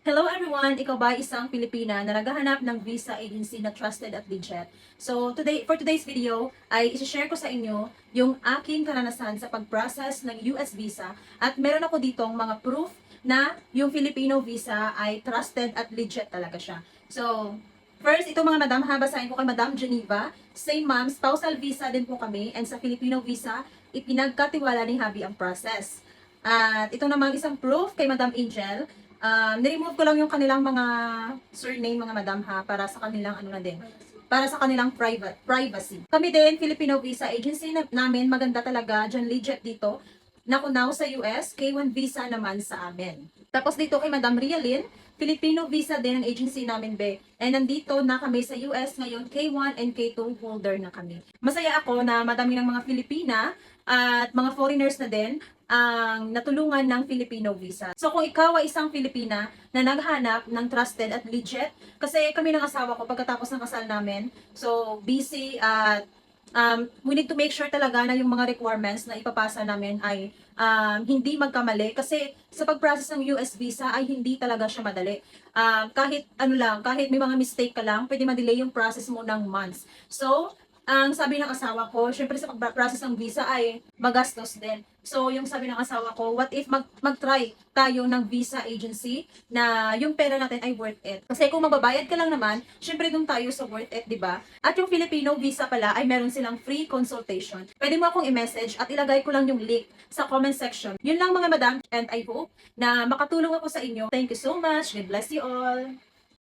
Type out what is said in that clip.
Hello everyone! Ikaw ba isang Pilipina na naghahanap ng visa agency na trusted at legit? So for today's video ay i-share ko sa inyo yung aking karanasan sa pag-process ng US visa at meron ako ditong mga proof na yung Filipino visa ay trusted at legit talaga siya. So first, ito mga madam, basahin ko kay Madam Geneva. Same ma'am, spousal visa din po kami and sa Filipino visa, ipinagkatiwala ni Habi ang process. At ito namang isang proof kay Madam Angel. Niremove ko lang yung kanilang mga surname mga madam ha, para sa kanilang ano na din. Para sa kanilang privacy. Kami din, Filipino Visa Agency namin, maganda talaga, dyan legit dito. Nakunaw sa US, K1 visa naman sa amin. Tapos dito kay Madam Rialyn, Filipino visa din ang agency namin, be. And nandito na kami sa US ngayon, K1 and K2 holder na kami. Masaya ako na madami ng mga Filipina at mga foreigners na din ang natulungan ng Filipino visa. So kung ikaw ay isang Filipina na naghanap ng trusted at legit, kasi kami ng asawa ko pagkatapos ng kasal namin, so busy at we need to make sure talaga na yung mga requirements na ipapasa namin ay hindi magkamali kasi sa pag-process ng US visa ay hindi talaga siya madali. Kahit ano lang, kahit may mga mistake ka lang, pwede ma-delay yung process mo ng months. So, ang sabi ng asawa ko, syempre sa pag-process ng visa ay magastos din. So, yung sabi ng asawa ko, what if mag-try tayo ng visa agency na yung pera natin ay worth it? Kasi kung magbabayad ka lang naman, syempre dun tayo sa worth it, di ba? At yung Filipino visa pala ay meron silang free consultation. Pwede mo akong i-message at ilagay ko lang yung link sa comment section. Yun lang mga madam, and I hope na makatulong ako sa inyo. Thank you so much. God bless you all.